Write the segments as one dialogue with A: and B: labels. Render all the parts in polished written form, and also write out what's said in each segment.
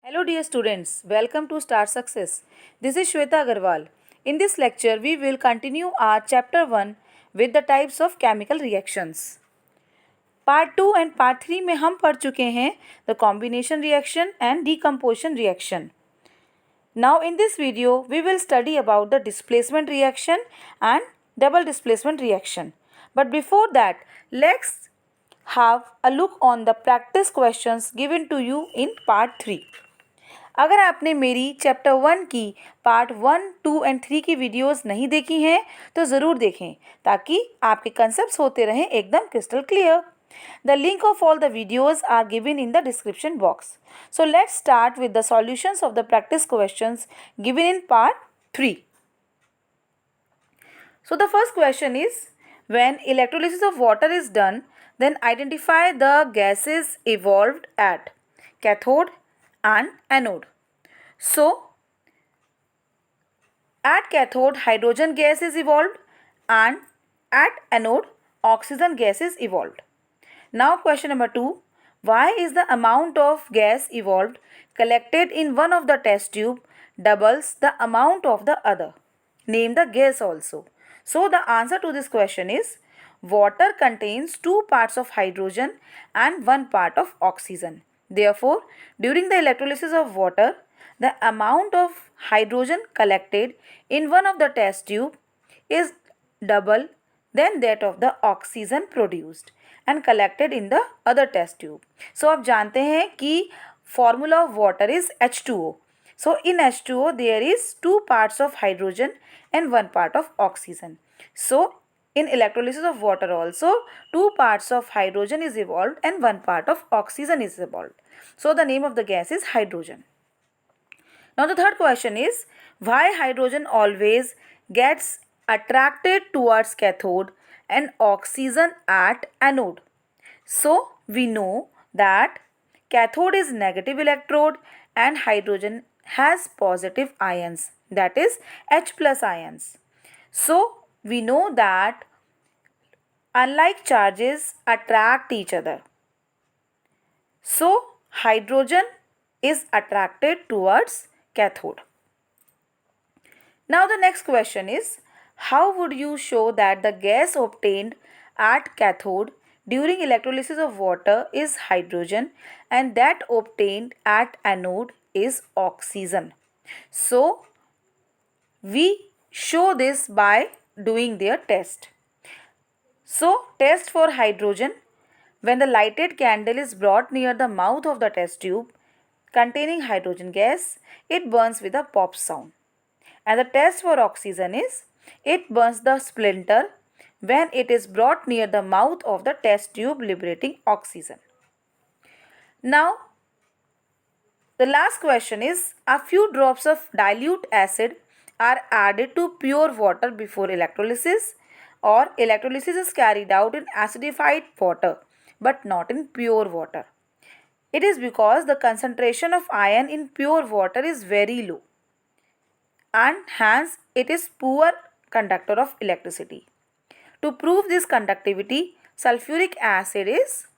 A: Hello dear students, welcome to Star Success. This is Shweta Agarwal. In this lecture, we will continue our chapter 1 with the types of chemical reactions. Part 2 and Part 3 में हम पढ़ चुके हैं the combination reaction and decomposition reaction. Now in this video, we will study about the displacement reaction and double displacement reaction. But before that, let's have a look on the practice questions given to you in Part 3. अगर आपने मेरी chapter 1 की part 1, 2 and 3 की videos नहीं देखी हैं तो ज़रूर देखें ताकि आपके कंसेप्ट्स होते रहें एकदम crystal clear. The link of all the videos are given in the description box. So let's start with the solutions of the practice questions given in part 3. So the first question is, when electrolysis of water is done, then identify the gases evolved at cathode and anode. So, at cathode hydrogen gas is evolved and at anode oxygen gas is evolved. Now question number 2, why is the amount of gas evolved collected in one of the test tube doubles the amount of the other? Name the gas also. So the answer to this question is, water contains 2 parts of hydrogen and 1 part of oxygen. Therefore, during the electrolysis of water, the amount of hydrogen collected in one of the test tube is double than that of the oxygen produced and collected in the other test tube. So आप जानते हैं कि formula of water is H2O. So in H2O there is 2 parts of hydrogen and 1 part of oxygen. So in electrolysis of water also 2 parts of hydrogen is evolved and 1 part of oxygen is evolved. So the name of the gas is hydrogen. Now the third question is, why hydrogen always gets attracted towards cathode and oxygen at anode? So we know that cathode is negative electrode and hydrogen has positive ions, that is H plus ions. So we know that unlike charges attract each other. So hydrogen is attracted towards cathode. Now the next question is, how would you show that the gas obtained at cathode during electrolysis of water is hydrogen and that obtained at anode is oxygen? So we show this by doing their test. So test for hydrogen, when the lighted candle is brought near the mouth of the test tube containing hydrogen gas, it burns with a pop sound. And the test for oxygen is, it burns the splinter when it is brought near the mouth of the test tube liberating oxygen. Now, the last question is, a few drops of dilute acid are added to pure water before electrolysis, or electrolysis is carried out in acidified water but not in pure water. It is because the concentration of iron in pure water is very low and hence it is poor conductor of electricity. To prove this conductivity, sulfuric acid is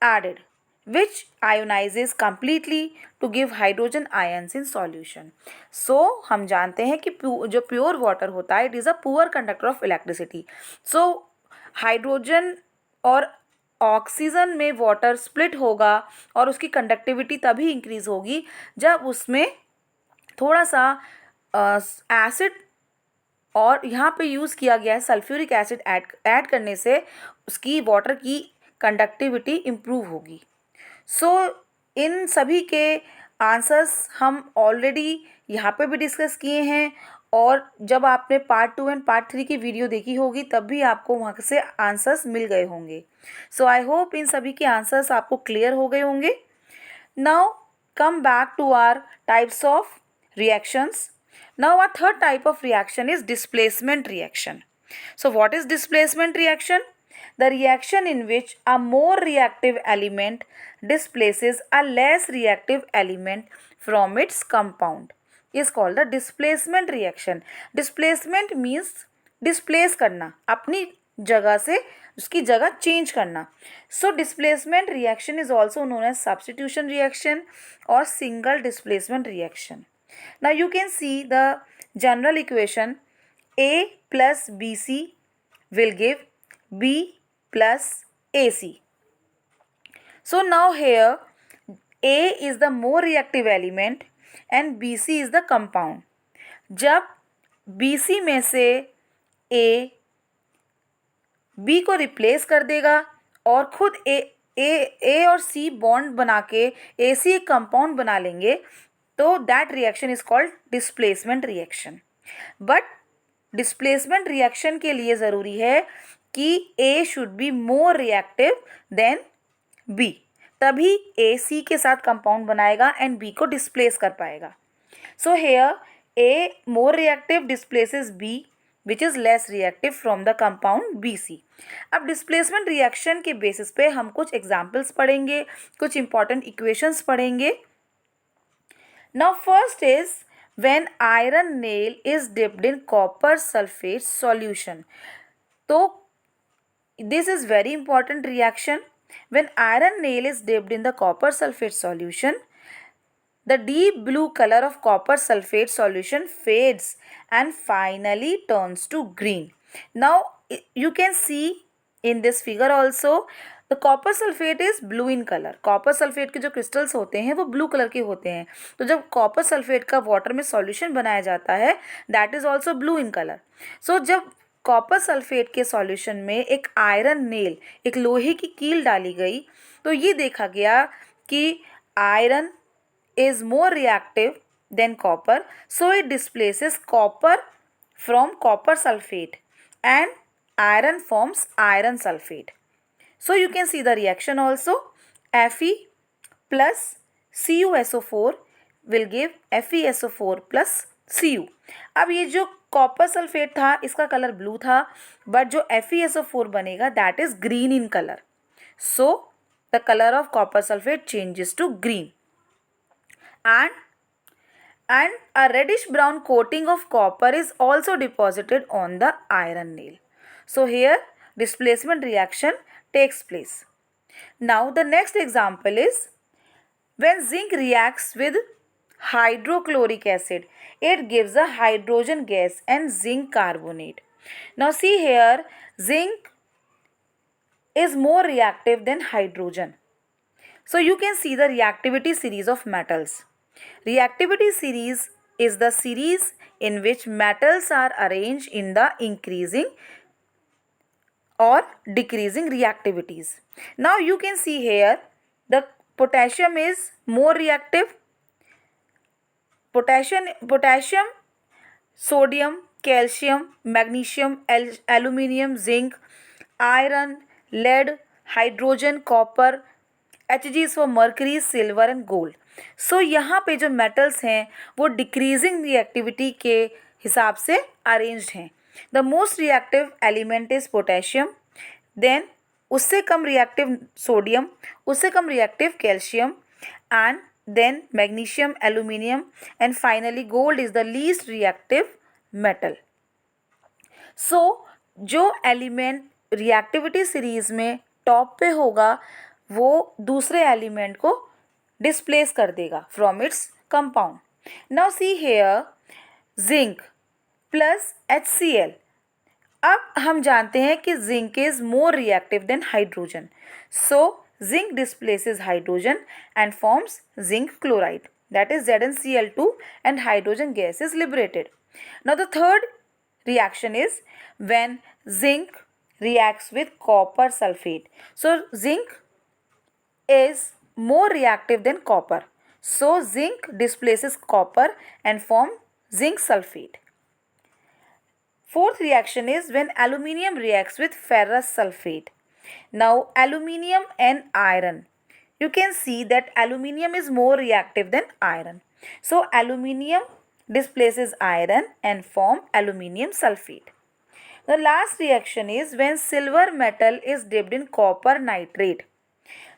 A: added, which ionizes completely to give hydrogen ions in solution. So हम जानते हैं कि जो pure water होता है, it is a poor conductor of electricity. So hydrogen और oxygen में water split होगा और उसकी कंडक्टिविटी तभी इंक्रीज होगी जब उसमें थोड़ा सा एसिड और यहाँ पे यूज़ किया गया है सल्फ्यूरिक एसिड ऐड करने से उसकी वाटर की कंडक्टिविटी इम्प्रूव होगी. सो इन सभी के आंसर्स हम ऑलरेडी यहाँ पे भी डिस्कस किए हैं और जब आपने पार्ट 2 एंड पार्ट 3 की वीडियो देखी होगी तब भी आपको वहाँ से आंसर्स मिल गए होंगे. सो आई होप इन सभी के आंसर्स आपको क्लियर हो गए होंगे. Now come back to our types of reactions. Now our third type of reaction is displacement reaction. So what is displacement reaction? The reaction in which a more reactive element displaces a less reactive element from its compound is called the displacement reaction. Displacement means displace करना, अपनी जगह से उसकी जगह change करना. So displacement reaction is also known as substitution reaction और single displacement reaction. Now you can see the general equation A plus BC will give B plus AC. So now here A is the more reactive element and BC is the compound. जब BC में से A B को replace कर देगा और खुद A और C bond बना के AC एक कंपाउंड बना लेंगे तो that reaction is called displacement reaction. But displacement reaction के लिए ज़रूरी है कि A should be more reactive than B, तभी A C के साथ कंपाउंड बनाएगा एंड B को डिस्प्लेस कर पाएगा. So here A more reactive displaces B which is less reactive from the compound BC. अब डिस्प्लेसमेंट रिएक्शन के बेसिस पे हम कुछ एग्जाम्पल्स पढ़ेंगे, कुछ इंपॉर्टेंट इक्वेशंस पढ़ेंगे. Now first is when iron nail is dipped in copper sulfate solution. तो this is very important reaction. When iron nail is dipped in the copper sulfate solution, the deep blue color of copper sulfate solution fades and finally turns to green. Now you can see in this figure also the copper sulphate is blue in colour. Copper sulphate के जो crystals होते हैं वो blue colour के होते हैं. तो जब कॉपर सल्फेट का वाटर में सॉल्यूशन बनाया जाता है that is also blue in colour. So जब कॉपर सल्फेट के सॉल्यूशन में एक आयरन नेल, एक लोहे की कील डाली गई तो ये देखा गया कि iron is more reactive than copper, so it displaces copper from copper sulphate and iron forms iron sulfate. So you can see the reaction also. Fe plus CuSO4 will give FeSO4 plus Cu. अब ये जो copper sulphate था इसका colour blue था, but जो FeSO4 बनेगा that is green in colour. So the colour of copper sulphate changes to green and a reddish brown coating of copper is also deposited on the iron nail. So here displacement reaction takes place. Now the next example is when zinc reacts with hydrochloric acid, it gives a hydrogen gas and zinc carbonate. Now see here, zinc is more reactive than hydrogen. So you can see the reactivity series of metals. Reactivity series is the series in which metals are arranged in the increasing or decreasing reactivities. Now you can see here the potassium is more reactive. Potassium, sodium, calcium, magnesium, aluminium, zinc, iron, lead, hydrogen, copper, Hg is for mercury, silver and gold. So यहाँ पे जो metals हैं वो decreasing reactivity के हिसाब से arranged हैं. The most reactive element is potassium, then उससे कम reactive sodium, उससे कम reactive calcium and then magnesium, aluminium and finally gold is the least reactive metal. So जो element reactivity series में top पे होगा वो दूसरे element को displace कर देगा from its compound. Now see here zinc plus HCl. अब हम जानते हैं कि zinc is more reactive than hydrogen. So zinc displaces hydrogen and forms zinc chloride, that is ZnCl2, and hydrogen gas is liberated. Now the third reaction is when zinc reacts with copper sulfate. So zinc is more reactive than copper. So zinc displaces copper and form zinc sulfate. Fourth reaction is when aluminium reacts with ferrous sulfate. Now aluminium and iron. You can see that aluminium is more reactive than iron. So aluminium displaces iron and form aluminium sulfate. The last reaction is when silver metal is dipped in copper nitrate.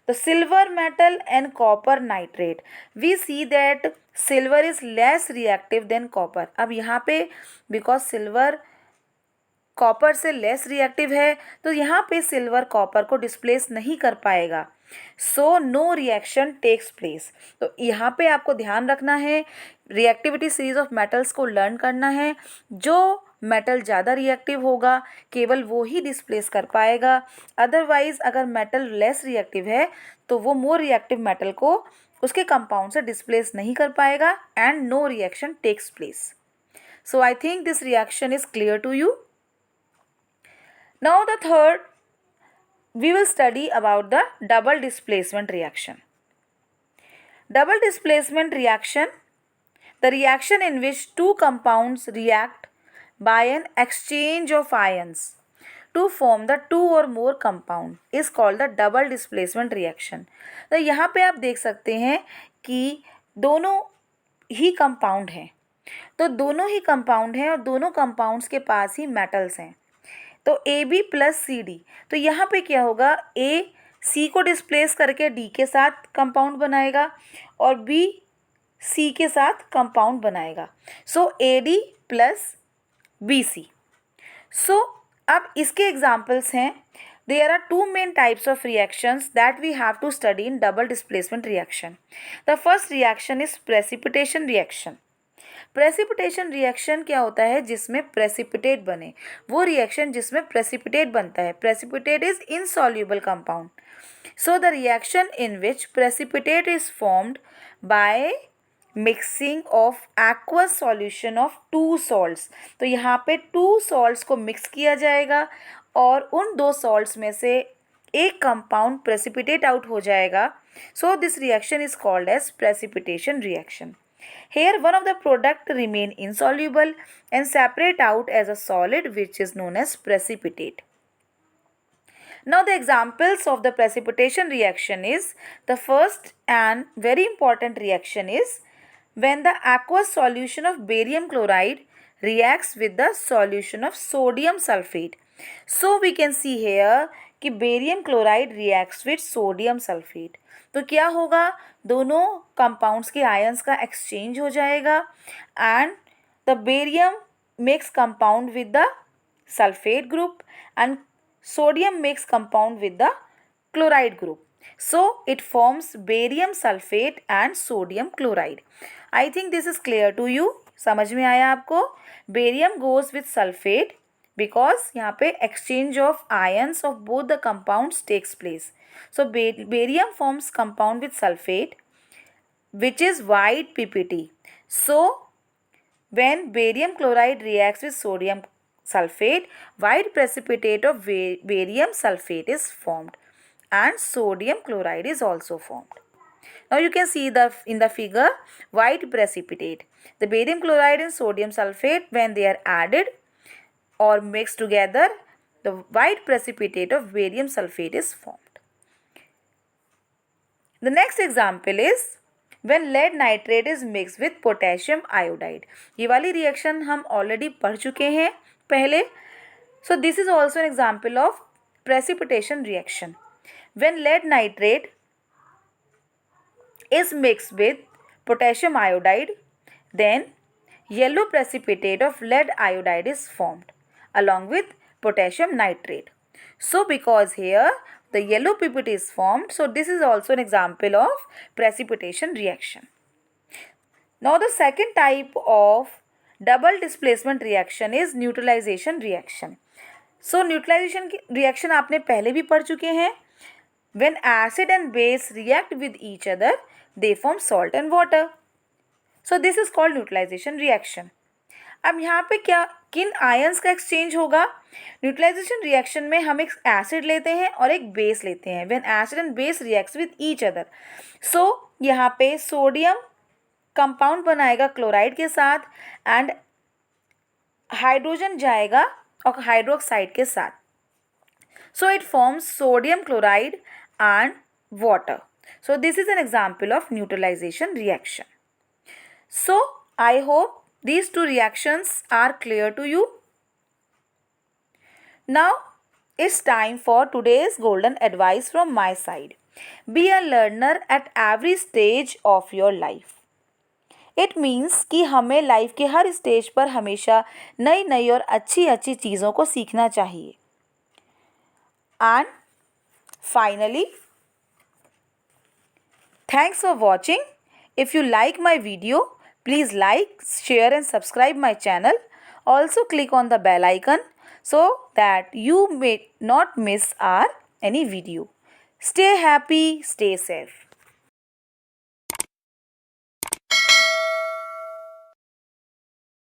A: The silver metal and copper nitrate, we see that silver is less reactive than copper. अब यहाँ पे because silver copper से less reactive है, तो यहाँ पे silver copper को displace नहीं कर पाएगा, so no reaction takes place. तो यहाँ पे आपको ध्यान रखना है, रिएक्टिविटी सीरीज ऑफ मेटल्स को लर्न करना है। जो मेटल ज़्यादा रिएक्टिव होगा केवल वो ही डिस्प्लेस कर पाएगा, अदरवाइज अगर मेटल लेस रिएक्टिव है तो वो मोर रिएक्टिव मेटल को उसके कंपाउंड से डिस्प्लेस नहीं कर पाएगा and no reaction takes place. So I think this reaction is clear to you. Now the third, we will study about the double displacement reaction. Double displacement reaction, the reaction in which two compounds react by an exchange of ions to form the two or more compound is called the double displacement reaction. तो यहाँ पे आप देख सकते हैं कि दोनों ही compound हैं, तो दोनों ही कंपाउंड हैं और दोनों कंपाउंड्स के पास ही मेटल्स हैं, तो A B plus C D. तो यहाँ पे क्या होगा, ए सी को डिस्प्लेस करके डी के साथ कंपाउंड बनाएगा और बी सी के साथ कंपाउंड बनाएगा, so A D plus B C. So अब इसके एग्जाम्पल्स हैं, there are two main types of reactions that we have to study in double displacement reaction. The first reaction is precipitation reaction. Precipitation reaction क्या होता है, जिसमें precipitate बने, वो reaction जिसमें प्रेसिपिटेट बनता है। Precipitate is insoluble compound, so the reaction in which precipitate is formed by mixing of aqueous solution of two salts. तो यहाँ पे टू सॉल्ट्स को मिक्स किया जाएगा और उन दो सॉल्ट्स में से एक कंपाउंड प्रेसिपिटेट आउट हो जाएगा, so this reaction is called as precipitation reaction. Here one of the product remain insoluble and separate out as a solid which is known as precipitate. Now the examples of the precipitation reaction is, the first and very important reaction is when the aqueous solution of barium chloride reacts with the solution of sodium sulfate. So we can see here कि barium chloride reacts with sodium sulphate. तो क्या होगा, दोनों compounds के ions का exchange हो जाएगा and the barium makes compound with the sulphate group and sodium makes compound with the chloride group, so it forms barium sulphate and sodium chloride. I think this is clear to you. समझ में आया आपको. Barium goes with sulphate because यहाँ पे exchange of ions of both the compounds takes place. So barium forms compound with sulfate which is white PPT. So when barium chloride reacts with sodium sulfate, white precipitate of barium sulfate is formed and sodium chloride is also formed. Now you can see in the figure white precipitate. The barium chloride and sodium sulfate, when they are added or mixed together, the white precipitate of barium sulfate is formed. The next example is when lead nitrate is mixed with potassium iodide. ये वाली reaction हम already पढ़ चुके हैं पहले. So this is also an example of precipitation reaction. When lead nitrate is mixed with potassium iodide, then yellow precipitate of lead iodide is formed along with potassium nitrate. So because here the yellow PPT is formed, so this is also an example of precipitation reaction. Now the second type of double displacement reaction is neutralization reaction. So neutralization reaction आपने पहले भी पढ़ चुके हैं. When acid and base react with each other, they form salt and water. So this is called neutralization reaction. अब यहाँ पे क्या, किन आयंस का एक्सचेंज होगा. न्यूट्रलाइजेशन रिएक्शन में हम एक एसिड लेते हैं और एक बेस लेते हैं. When acid and base reacts with each other, so यहाँ पे सोडियम कंपाउंड बनाएगा क्लोराइड के साथ एंड हाइड्रोजन जाएगा और हाइड्रोक्साइड के साथ, so it forms sodium chloride and water. So this is an example of neutralisation reaction. So I hope these two reactions are clear to you. Now it's time for today's golden advice from my side. Be a learner at every stage of your life. It means कि हमें life के हर stage पर हमेशा नई नई और अच्छी अच्छी चीज़ों को सीखना चाहिए. And finally, thanks for watching. If you like my video, please like, share and subscribe my channel. Also click on the bell icon so that you may not miss our any video. Stay happy, stay safe.